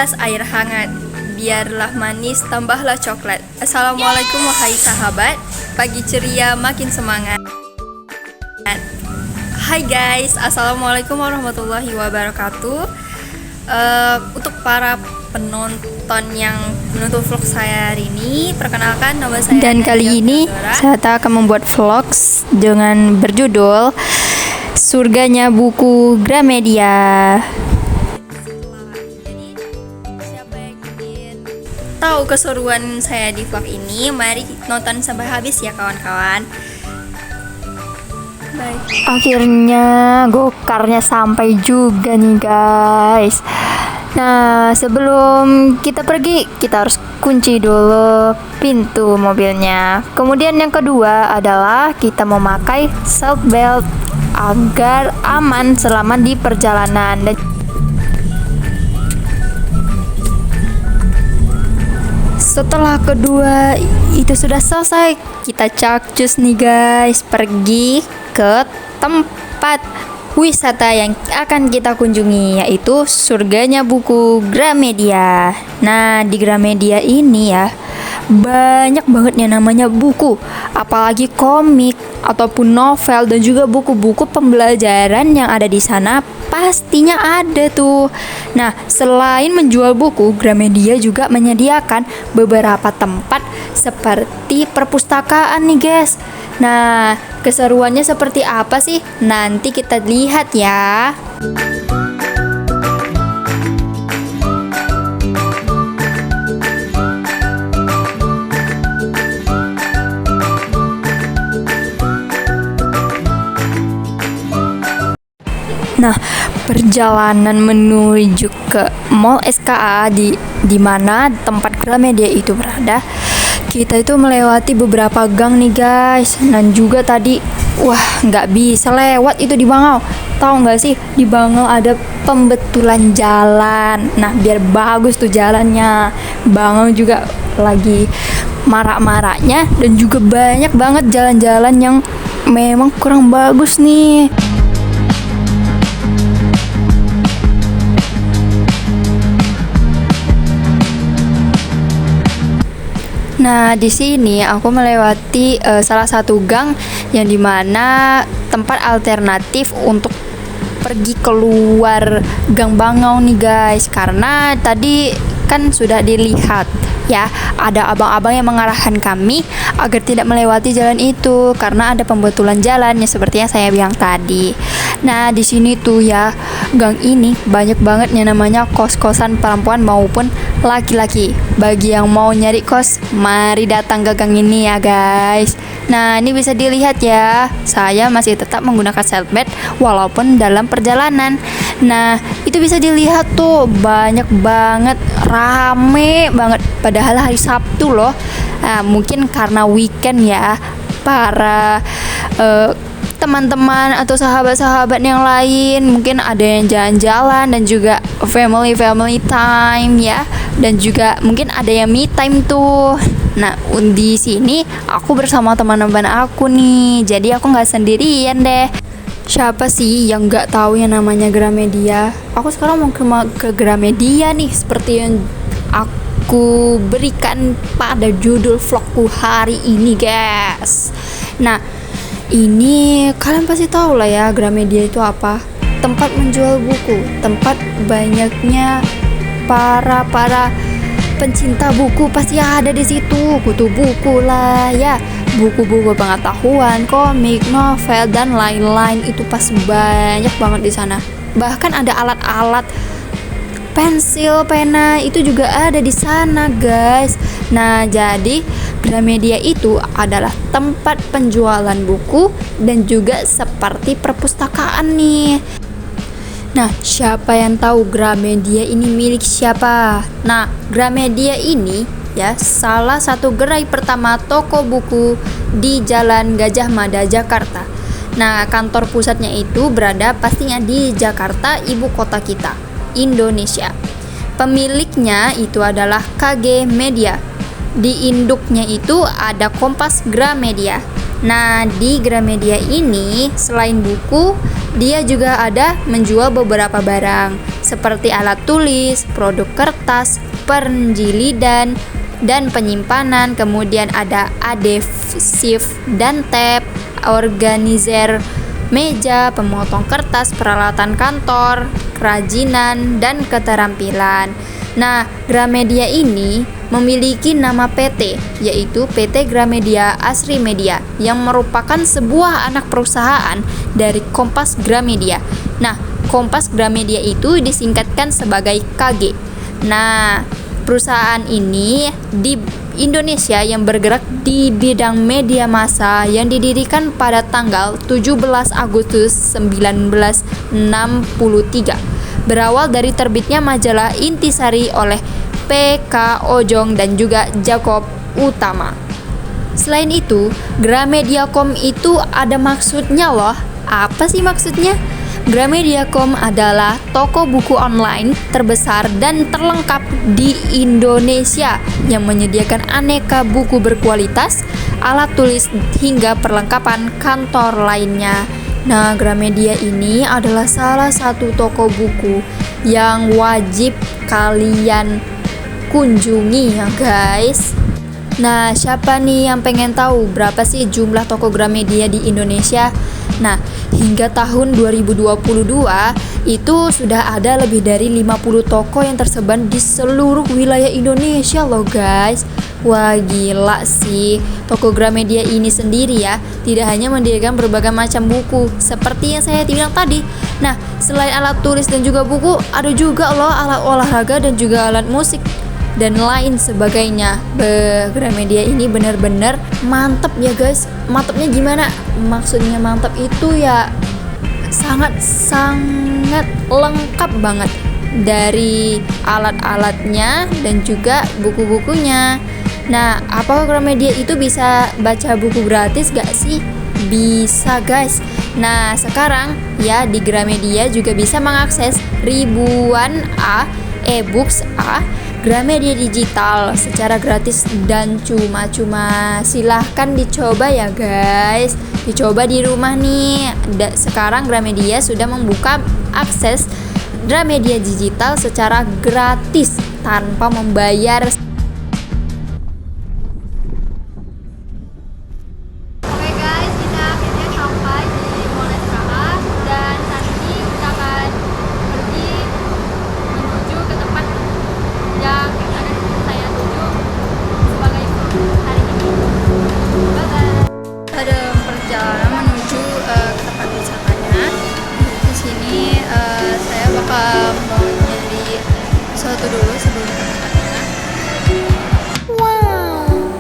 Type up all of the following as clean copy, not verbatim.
gelas air hangat, biarlah manis tambahlah coklat. Assalamualaikum wahai sahabat, pagi ceria makin semangat. Hai guys, assalamualaikum warahmatullahi wabarakatuh. Untuk para penonton yang menonton vlog saya hari ini, perkenalkan nama saya. Dan kali ini saya akan membuat vlogs dengan berjudul Surganya Buku Gramedia. Jadi, siapa yang ingin tahu keseruan saya di vlog ini, mari nonton sampai habis ya kawan-kawan. Baik. Akhirnya gokarnya sampai juga nih guys. Nah, sebelum kita pergi, kita harus kunci dulu pintu mobilnya. Kemudian yang kedua adalah kita memakai seat belt agar aman selama di perjalanan. Dan setelah kedua itu sudah selesai, kita cakcus nih guys, pergi ke tempat wisata yang akan kita kunjungi, yaitu surganya buku Gramedia. Nah, di Gramedia ini ya banyak banget yang namanya buku, apalagi komik ataupun novel dan juga buku-buku pembelajaran yang ada di sana pastinya ada tuh. Nah, selain menjual buku, Gramedia juga menyediakan beberapa tempat seperti perpustakaan nih guys. Nah, keseruannya seperti apa sih? Nanti kita lihat ya. Nah, perjalanan menuju ke Mall SKA di mana tempat Gramedia itu berada, kita itu melewati beberapa gang nih guys. Dan juga tadi, nggak bisa lewat itu di Bangau. Tahu nggak sih, di Bangau ada pembetulan jalan. Nah, biar bagus tuh jalannya. Bangau juga lagi marak-maraknya dan juga banyak banget jalan-jalan yang memang kurang bagus nih. Nah, di sini aku melewati salah satu gang yang dimana tempat alternatif untuk pergi keluar gang Bangau nih guys. Karena tadi kan sudah dilihat ya, ada abang-abang yang mengarahkan kami agar tidak melewati jalan itu karena ada pembetulan jalan yang seperti yang saya bilang tadi. Nah, di sini tuh ya, gang ini banyak banget yang namanya kos-kosan perempuan maupun laki-laki. Bagi yang mau nyari kos, mari datang ke gang ini ya guys. Nah, ini bisa dilihat ya, saya masih tetap menggunakan seatbelt walaupun dalam perjalanan. Nah, itu bisa dilihat tuh banyak banget, rame banget. Padahal hari Sabtu loh. Nah, mungkin karena weekend ya, para teman-teman atau sahabat-sahabat yang lain mungkin ada yang jalan-jalan dan juga family time ya, dan juga mungkin ada yang me time tuh. Nah, di sini aku bersama teman-teman aku nih, jadi aku nggak sendirian deh. Siapa sih yang nggak tahu yang namanya Gramedia? Aku sekarang mau ke Gramedia nih, seperti yang aku berikan pada judul vlogku hari ini guys. Nah, ini kalian pasti tahu lah ya, Gramedia itu apa? Tempat menjual buku, tempat banyaknya para pencinta buku pasti ada di situ. Kutu buku lah ya, buku-buku pengetahuan, komik, novel dan lain-lain itu pas banyak banget di sana. Bahkan ada alat-alat pensil, pena itu juga ada di sana guys. Nah, jadi Gramedia itu adalah tempat penjualan buku dan juga seperti perpustakaan nih. Nah, siapa yang tahu Gramedia ini milik siapa? Nah, Gramedia ini ya salah satu gerai pertama toko buku di Jalan Gajah Mada, Jakarta. Nah, kantor pusatnya itu berada pastinya di Jakarta, ibu kota kita, Indonesia. Pemiliknya itu adalah KG Media. Di induknya itu ada Kompas Gramedia. Nah, di Gramedia ini selain buku, dia juga ada menjual beberapa barang seperti alat tulis, produk kertas, penjilidan, dan penyimpanan. Kemudian ada adhesif dan tape, organizer meja, pemotong kertas, peralatan kantor, kerajinan, dan keterampilan. Nah, Gramedia ini memiliki nama PT, yaitu PT Gramedia Asri Media, yang merupakan sebuah anak perusahaan dari Kompas Gramedia. Nah, Kompas Gramedia itu disingkatkan sebagai KG. Nah, perusahaan ini di Indonesia yang bergerak di bidang media massa yang didirikan pada tanggal 17 Agustus 1963. Berawal dari terbitnya majalah Intisari oleh P.K. Ojong dan juga Jacob Utama. Selain itu, Gramediacom itu ada maksudnya loh. Apa sih maksudnya? Gramediacom adalah toko buku online terbesar dan terlengkap di Indonesia yang menyediakan aneka buku berkualitas, alat tulis hingga perlengkapan kantor lainnya. Nah, Gramedia ini adalah salah satu toko buku yang wajib kalian kunjungi ya guys. Nah, siapa nih yang pengen tahu berapa sih jumlah toko Gramedia di Indonesia? Nah, hingga tahun 2022 itu sudah ada lebih dari 50 toko yang tersebar di seluruh wilayah Indonesia loh guys. Wah, gila sih. Toko Gramedia ini sendiri ya, tidak hanya menyediakan berbagai macam buku seperti yang saya bilang tadi. Nah, selain alat tulis dan juga buku, ada juga loh alat olahraga dan juga alat musik dan lain sebagainya. Gramedia ini benar-benar mantep ya guys. Mantepnya gimana? Maksudnya mantep itu ya sangat lengkap banget, dari alat-alatnya dan juga buku-bukunya. Nah, apakah Gramedia itu bisa baca buku gratis gak sih? Bisa guys. Nah, sekarang ya di Gramedia juga bisa mengakses ribuan e-books Gramedia digital secara gratis dan cuma-cuma. Silahkan dicoba ya guys. Dicoba di rumah nih. Sekarang Gramedia sudah membuka akses Gramedia digital secara gratis tanpa membayar. Oke guys, kita akhirnya sampai di Mall SKA dan saat ini kita akan pergi menuju ke tempat yang akan saya tuju sebagai vlog hari ini. Bye bye. Ada perjalanan menuju ke tempat wisatanya. Di sini saya bakal mau nyari sesuatu dulu sebelum ke tempatnya.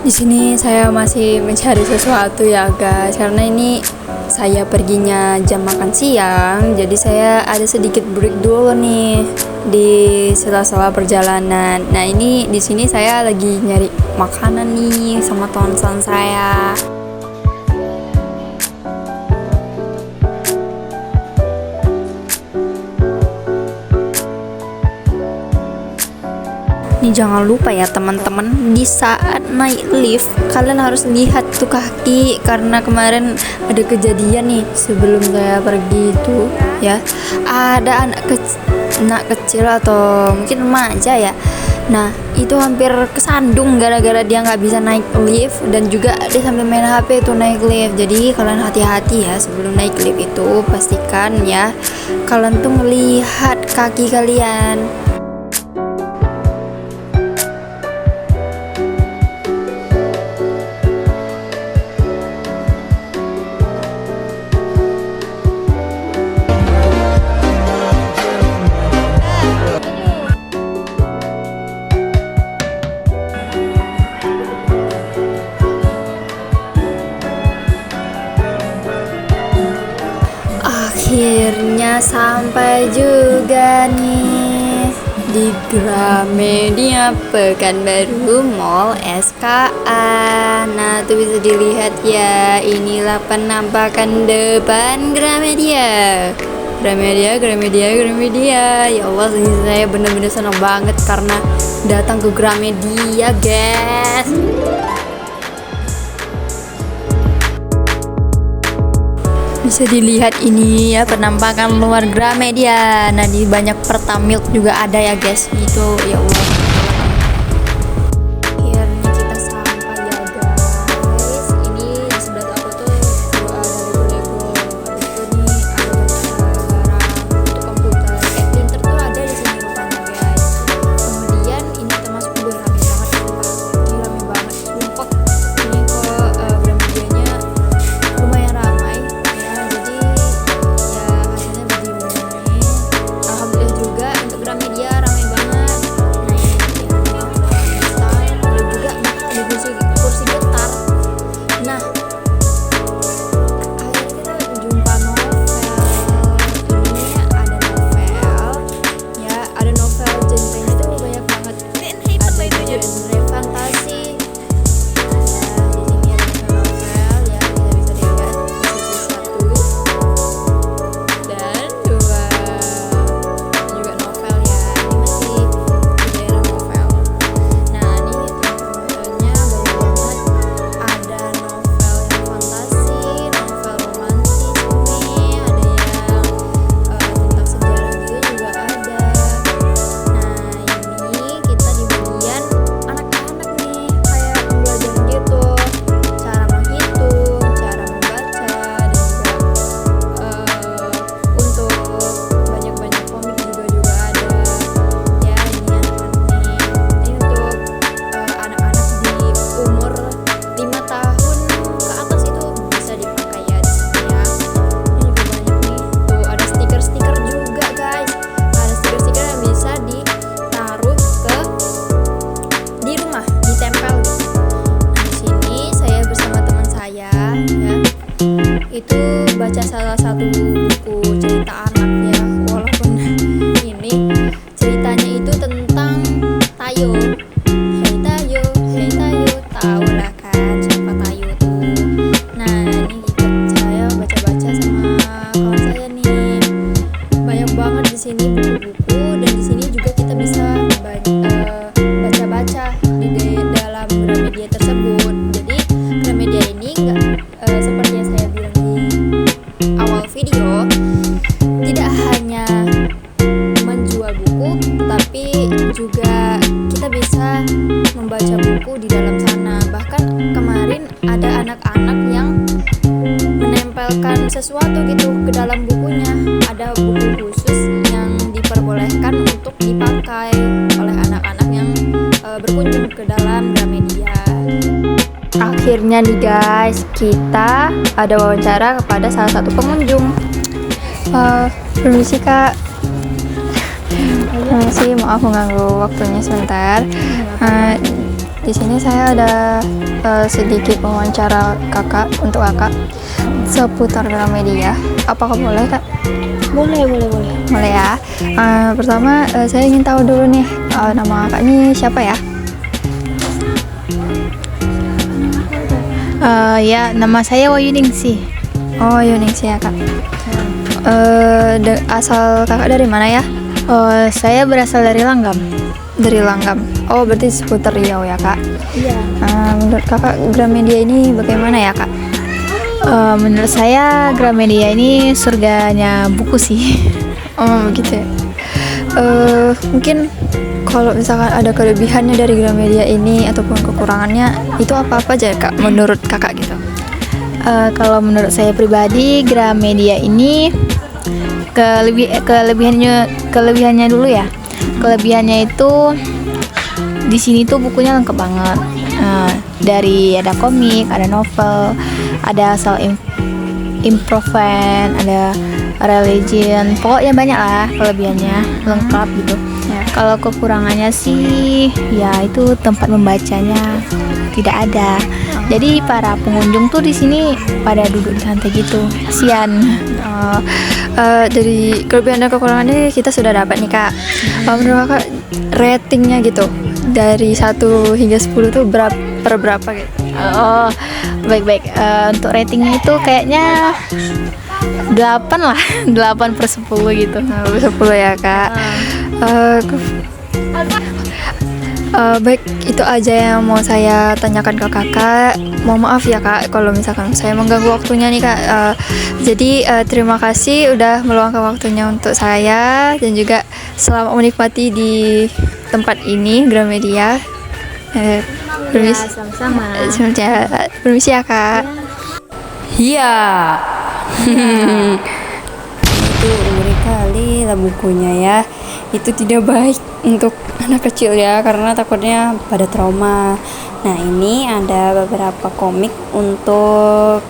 Di sini saya masih mencari sesuatu ya guys, karena ini saya perginya jam makan siang, jadi saya ada sedikit break dulu nih di sela-sela perjalanan. Nah, ini di sini saya lagi nyari makanan nih sama teman-teman saya. Ini jangan lupa ya teman-teman, di saat naik lift kalian harus lihat tuh kaki, karena kemarin ada kejadian nih sebelum saya pergi itu ya, ada anak kecil atau mungkin remaja ya. Nah, itu hampir kesandung gara-gara dia nggak bisa naik lift, dan juga dia sambil main HP itu naik lift. Jadi kalian hati-hati ya sebelum naik lift itu, pastikan ya kalian tuh melihat kaki kalian. Akhirnya sampai juga nih di Gramedia Pekanbaru Mall SKA. Nah, tuh bisa dilihat ya, inilah penampakan depan Gramedia. Gramedia. Ya Allah, saya bener-bener senang banget karena datang ke Gramedia, guys. Bisa dilihat ini ya penampakan luar Gramedia. Nah di banyak Pertamilk juga ada ya guys. Itu ya Allah. Akhirnya kita sampai ya guys. Ini di sebelah aku tuh ada Lego-Lego. Habis itu nih ada banyak barang untuk komputer. Kayak printer tuh ada di sini rupanya guys. Kemudian ini termasuk udah rame banget sumpah. Ini rame banget sumpah. Ini kok Gramedianya lumayan ramai ya, jadi ya hasilnya begini. Alhamdulillah juga untuk Gramedia ramai banget. Nah ini ada juga di kursi getar. Nah akhirnya kita jumpa novel. Ini ada novel ya, ada novel genrenya tuh banyak banget. Ada genre fantasi. Itu baca salah satu buku cerita anak ya, walaupun ini ceritanya itu tentang Tayo. Hey Tayo, hey Tayo, tahu lah kan siapa Tayo tuh. Nah ini saya baca-baca sama kawan saya nih, banyak banget di sini buku-buku, dan di sini juga kita bisa baca-baca di dalam Gramedia tersebut. Jadi Gramedia ini enggak seperti yang saya bilang di awal video, tidak hanya menjual buku, tapi juga kita bisa membaca buku di dalam sana. Bahkan kemarin ada anak-anak yang menempelkan sesuatu gitu ke dalam bukunya. Ada buku khusus yang diperbolehkan untuk dipakai oleh anak-anak yang berkunjung ke dalam Gramedia. Akhirnya nih guys, kita ada wawancara kepada salah satu pengunjung. Permisi kak. Permisi, maaf mengganggu waktunya sebentar. Di sini saya ada sedikit wawancara kakak untuk kakak seputar Gramedia. Apakah boleh kak? Boleh. Boleh ya. Pertama saya ingin tahu dulu nih, nama kakak ini siapa ya? Ya, nama saya Wayuningsih. Oh, Yuningsih ya kak. Asal kakak dari mana ya? Saya berasal dari Langgam. Dari Langgam. Oh, berarti seputar Riau ya kak. Iya. Menurut kakak Gramedia ini bagaimana ya kak? Menurut saya Gramedia ini surganya buku sih. Oh begitu ya. Mungkin kalau misalkan ada kelebihannya dari Gramedia ini ataupun kekurangannya, itu apa aja kak menurut kakak gitu? Kalau menurut saya pribadi Gramedia ini kelebihannya dulu ya. Kelebihannya itu di sini tuh bukunya lengkap banget. Dari ada komik, ada novel, ada improvan, ada religion, pokoknya banyak lah kelebihannya, lengkap gitu. Kalau kekurangannya sih ya itu tempat membacanya tidak ada. Jadi para pengunjung tuh di sini pada duduk santai gitu. Kasian. Dari kelebihan dan kekurangannya kita sudah dapat nih kak. Menurut kakak ratingnya gitu dari 1 hingga 10 tuh berapa gitu? Oh, baik. Untuk ratingnya itu kayaknya 8 lah, 8/10 gitu. 10 ya kak. Baik, itu aja yang mau saya tanyakan ke kakak. Mohon maaf ya kak kalau misalkan saya mengganggu waktunya nih kak. Jadi terima kasih udah meluangkan waktunya untuk saya, dan juga selamat menikmati di tempat ini Gramedia. Permisi, Sama-sama. permisi ya kak. Iya. Itu ngeri kali lah bukunya ya. Itu tidak baik untuk anak kecil ya, karena takutnya pada trauma. Nah, ini ada beberapa komik untuk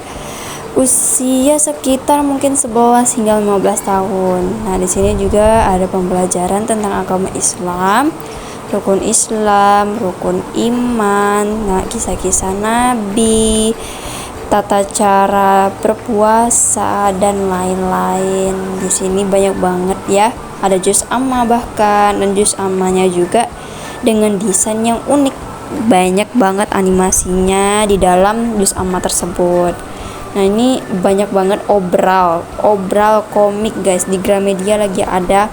usia sekitar mungkin 11 hingga 15 tahun. Nah, di sini juga ada pembelajaran tentang agama Islam, rukun iman, nah kisah-kisah nabi, tata cara berpuasa dan lain-lain. Di sini banyak banget ya. Ada juz amma bahkan, dan juz ammanya juga dengan desain yang unik. Banyak banget animasinya di dalam juz amma tersebut. Nah, ini banyak banget obral komik guys. Di Gramedia lagi ada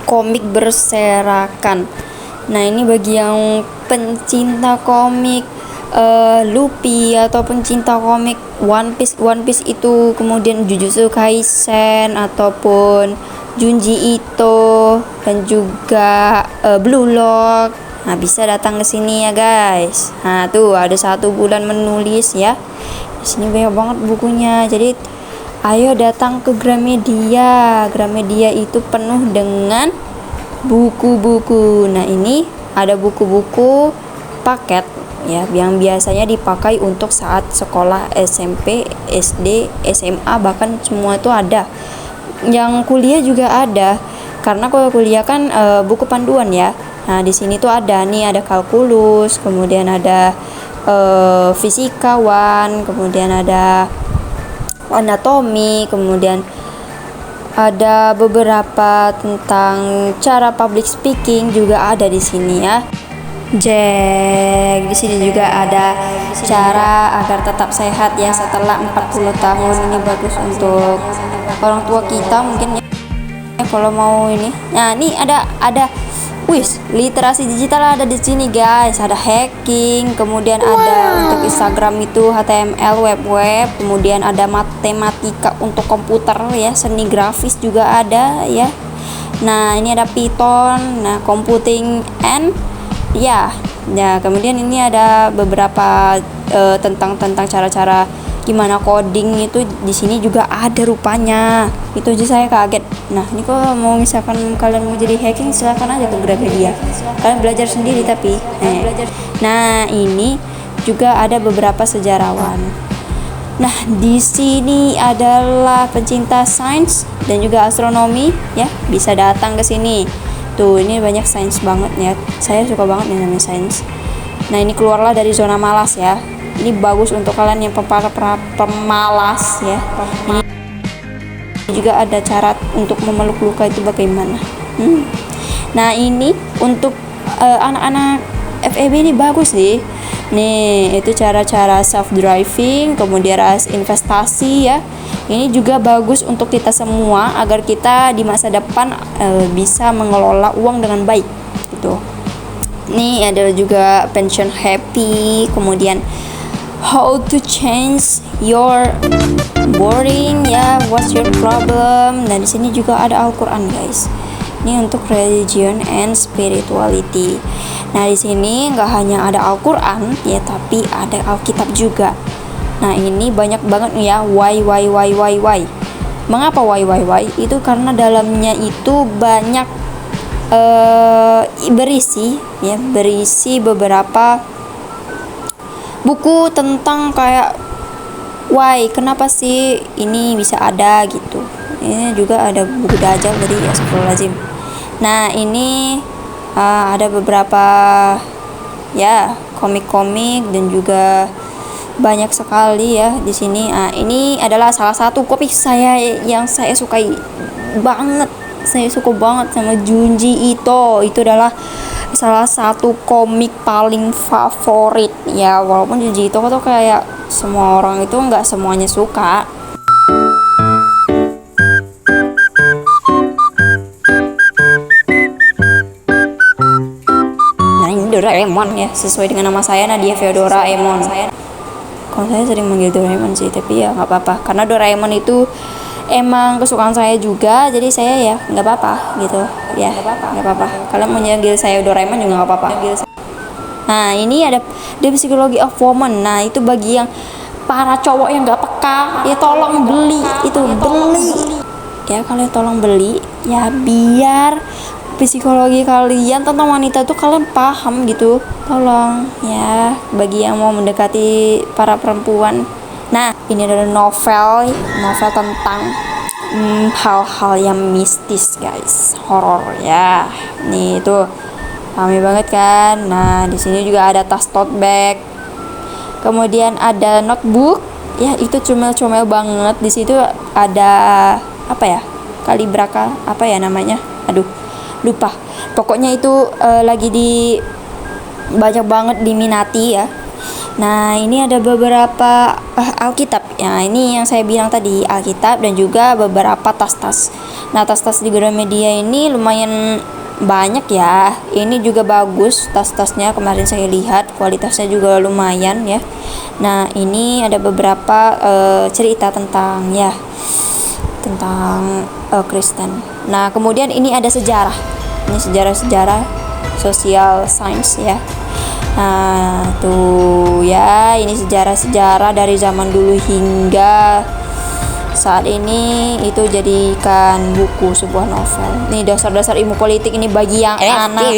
komik berserakan. Nah, ini bagi yang pencinta komik Luffy atau pencinta komik One Piece itu, kemudian Jujutsu Kaisen ataupun Junji Ito dan juga Blue Lock. Nah, bisa datang ke sini ya guys. Nah, tuh ada 1 bulan menulis ya. Di sini banyak banget bukunya. Jadi ayo datang ke Gramedia. Gramedia itu penuh dengan buku-buku. Nah, ini ada buku-buku paket ya, yang biasanya dipakai untuk saat sekolah SMP, SD, SMA, bahkan semua itu ada. Yang kuliah juga ada, karena kalau kuliah kan buku panduan ya. Nah, di sini tuh ada nih, ada kalkulus, kemudian ada fisikawan, kemudian ada anatomi, kemudian ada beberapa tentang cara public speaking juga ada di sini ya. Di sini juga ada cara agar tetap sehat ya setelah 40 tahun. Ini bagus untuk orang tua kita mungkin ya, kalau mau ini. Nah, ini ada literasi digital ada di sini guys. Ada hacking, kemudian ada untuk Instagram itu HTML, web, kemudian ada matematika untuk komputer ya, seni grafis juga ada ya. Nah, ini ada Python, nah computing and ya, kemudian ini ada beberapa tentang cara-cara gimana coding itu di sini juga ada rupanya. Itu aja saya kaget. Nah, ini kalau mau misalkan kalian mau jadi hacking, silakan aja ke Gramedia. Kalian belajar sendiri tapi. Nah, ini juga ada beberapa sejarawan. Nah, di sini adalah pencinta sains dan juga astronomi ya, bisa datang ke sini. Tuh, ini banyak sains banget ya. Saya suka banget nih namanya sains. Nah, ini keluarlah dari zona malas ya. Ini bagus untuk kalian yang pemalas ya. Ini juga ada cara untuk memeluk luka itu bagaimana. Nah, ini untuk anak-anak FEB ini bagus nih. Nih, itu cara-cara self driving, kemudian investasi ya. Ini juga bagus untuk kita semua agar kita di masa depan bisa mengelola uang dengan baik gitu. Ini ada juga pension happy, kemudian how to change your boring ya, what's your problem. Dan di sini juga ada Al-Qur'an guys. Ini untuk religion and spirituality. Nah, di sini nggak hanya ada Al-Qur'an ya, tapi ada Alkitab juga. Nah, ini banyak banget ya, why. Mengapa why? Itu karena dalamnya itu banyak berisi beberapa buku tentang kayak why, kenapa sih ini bisa ada gitu. Ini juga ada buku Dajjal dari Astagfirullahaladzim. Nah, ini ada beberapa ya komik-komik dan juga banyak sekali ya di sini. Ini adalah salah satu komik saya yang saya sukai banget. Saya suka banget sama Junji Ito. Itu adalah salah satu komik paling favorit ya. Walaupun Junji Ito tuh kayak semua orang itu nggak semuanya suka. Nah, ini Doraemon ya, sesuai dengan nama saya Nadia Feodora Emon. Kalau saya sering manggil Doraemon sih, tapi ya nggak apa-apa karena Doraemon itu emang kesukaan saya juga, jadi saya ya nggak apa-apa gitu ya, nggak apa-apa. Kalian mau manggil saya Doraemon juga nggak apa-apa. Nah ini ada The Psychology of Woman. Nah itu bagi yang para cowok yang nggak peka ya tolong beli itu, beli ya, kalian tolong beli ya, biar psikologi kalian tentang wanita tuh kalian paham gitu, tolong ya, bagi yang mau mendekati para perempuan. Nah ini adalah novel tentang hal-hal yang mistis guys, horor ya. Nih itu rame banget kan. Nah di sini juga ada tas tote bag, kemudian ada notebook ya, itu comel-comel banget. Di situ ada apa ya, kalibraka apa ya namanya, aduh lupa, pokoknya itu lagi di banyak banget diminati ya. Nah ini ada beberapa Alkitab ya, ini yang saya bilang tadi, Alkitab dan juga beberapa tas-tas. Nah tas-tas di Gramedia ini lumayan banyak ya, ini juga bagus tas-tasnya, kemarin saya lihat kualitasnya juga lumayan ya. Nah ini ada beberapa cerita tentang Kristen. Nah kemudian ini ada sejarah, ini sejarah sosial science ya. Nah tuh ya, ini sejarah dari zaman dulu hingga saat ini itu jadikan buku, sebuah novel. Nih dasar-dasar ilmu politik, ini bagi yang anak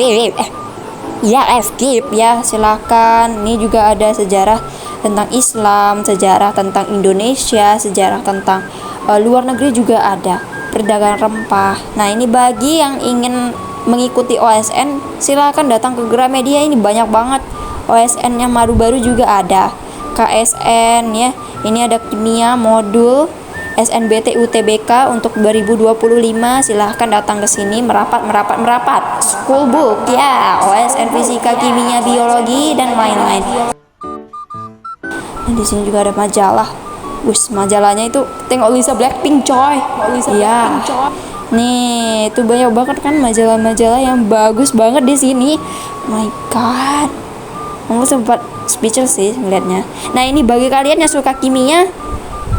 skip ya, silakan. Ini juga ada sejarah tentang Islam, sejarah tentang Indonesia, sejarah tentang luar negeri juga ada, perdagangan rempah. Nah ini bagi yang ingin mengikuti OSN silakan datang ke Gramedia, ini banyak banget OSN yang baru juga ada, KSN ya. Ini ada kimia modul SNBT UTBK untuk 2025, silahkan datang ke sini, merapat school book ya, OSN fisika, kimia, biologi dan lain-lain. Nah di sini juga ada majalah. Majalahnya itu tengok Lisa Blackpink coy. Iya. Nih, itu banyak banget kan majalah-majalah yang bagus banget di sini. My God. Kamu sempat speechless sih ngeliatnya. Nah, ini bagi kalian yang suka kimia,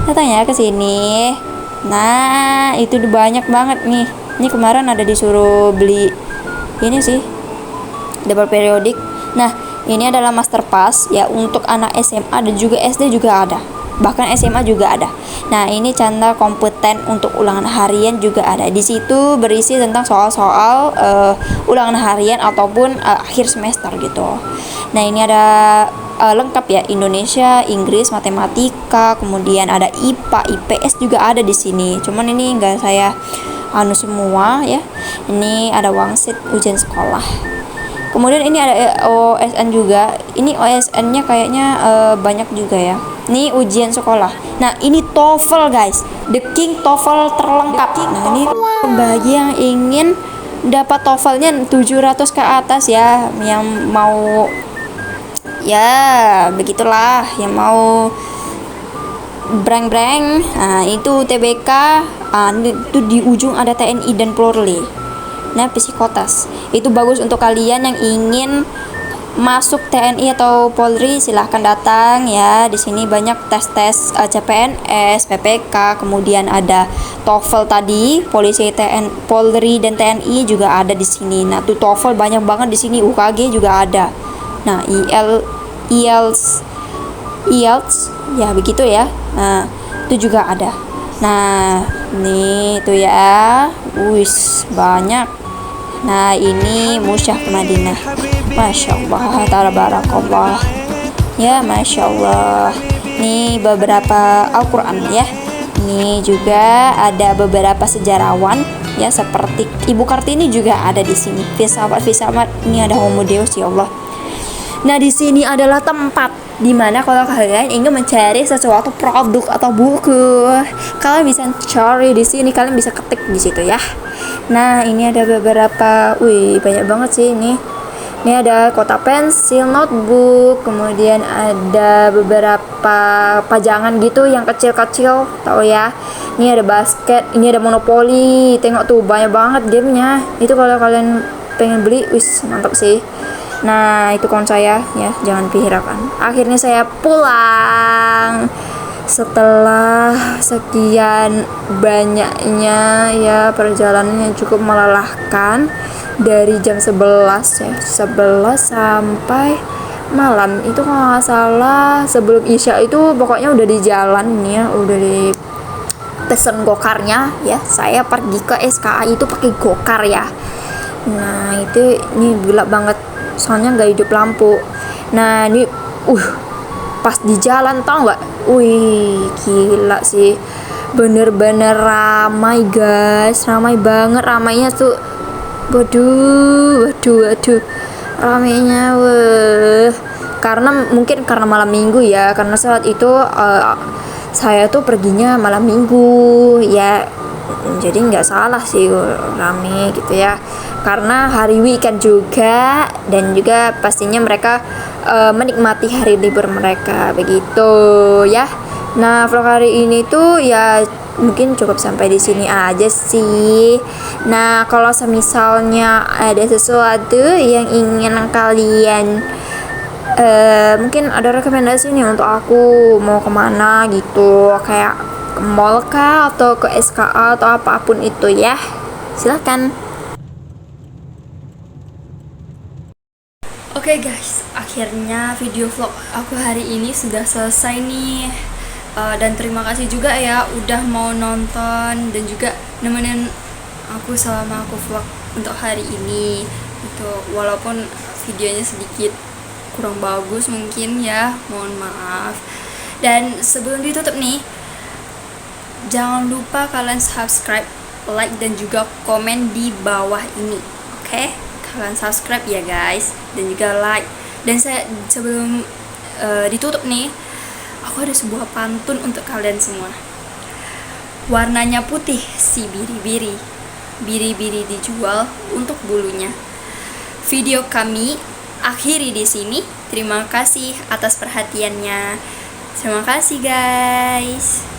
datang ya ke sini. Nah, itu banyak banget nih. Ini kemarin ada disuruh beli ini sih, double periodik. Nah, ini adalah master pass ya untuk anak SMA dan juga SD juga ada. Bahkan SMA juga ada. Nah, ini canda kompeten untuk ulangan harian juga ada. Di situ berisi tentang soal-soal ulangan harian ataupun akhir semester gitu. Nah, ini ada lengkap ya, Indonesia, Inggris, matematika, kemudian ada IPA, IPS juga ada di sini. Cuman ini enggak saya semua ya. Ini ada wangsit ujian sekolah. Kemudian ini ada OSN juga. Ini OSN-nya kayaknya banyak juga ya. Ini ujian sekolah. Nah, ini TOEFL guys. The King TOEFL terlengkap. Nah, ini bagi yang ingin dapat TOEFL-nya 700 ke atas ya, yang mau ya begitulah, yang mau breng-breng. Nah, itu TBK. Itu di ujung ada TNI dan Polri. Nah, psikotes itu bagus untuk kalian yang ingin masuk TNI atau Polri, silahkan datang ya. Di sini banyak tes CPNS, PPK, kemudian ada TOEFL tadi, polisi, Polri dan TNI juga ada di sini. Nah, tuh TOEFL banyak banget di sini, UKG juga ada. Nah, IELTS ya begitu ya. Nah, itu juga ada. Nah, nih tuh ya. Banyak. Nah, ini Musyah ke Madinah. Masya Allah, tabarakallah. Ya, Masya Allah. Ini beberapa Al-Quran ya. Ini juga ada beberapa sejarawan ya, seperti Ibu Kartini juga ada di sini. Filsafat. Ini ada Homo Deus ya Allah. Nah, di sini adalah tempat dimana kalau kalian ingin mencari sesuatu produk atau buku, kalian bisa cari di sini, kalian bisa ketik di situ ya. Nah, ini ada beberapa, banyak banget sih ini. Ini ada kotak pensil, notebook, kemudian ada beberapa pajangan gitu yang kecil-kecil, tahu ya. Ini ada basket, ini ada monopoli. Tengok tuh banyak banget gamenya. Itu kalau kalian pengen beli, mantap sih. Nah, itu kawan saya ya, jangan dihiraukan. Akhirnya saya pulang setelah sekian banyaknya ya perjalanan yang cukup melelahkan dari jam 11 ya, 11 sampai malam itu kalau nggak salah. Sebelum Isya itu pokoknya udah di jalan nih ya, udah di pesen gokarnya ya. Saya pergi ke SKA itu pakai gokar ya. Nah itu ini gelap banget soalnya nggak hidup lampu. Nah ini pas di jalan tau nggak, wih gila sih, bener-bener ramai guys, ramai banget, ramainya tuh waduh ramainya karena mungkin karena malam minggu ya, karena saat itu saya tuh perginya malam minggu ya, jadi nggak salah sih rame gitu ya, karena hari weekend juga, dan juga pastinya mereka menikmati hari libur mereka begitu ya. Nah vlog hari ini tuh ya mungkin cukup sampai di sini aja sih. Nah kalau semisalnya ada sesuatu yang ingin kalian mungkin ada rekomendasi nih untuk aku mau kemana gitu, kayak ke mall kah atau ke SKA atau apapun itu ya, silahkan. Oke guys, akhirnya video vlog aku hari ini sudah selesai nih. Dan terima kasih juga ya udah mau nonton dan juga nemenin aku selama aku vlog untuk hari ini. Itu walaupun videonya sedikit kurang bagus mungkin ya, mohon maaf. Dan sebelum ditutup nih, jangan lupa kalian subscribe, like dan juga komen di bawah ini. Oke? Kalian subscribe ya guys, dan juga like. Dan saya sebelum ditutup nih, aku ada sebuah pantun untuk kalian semua. Warnanya putih si biri-biri, biri-biri dijual untuk bulunya. Video kami akhiri di sini. Terima kasih atas perhatiannya. Terima kasih guys.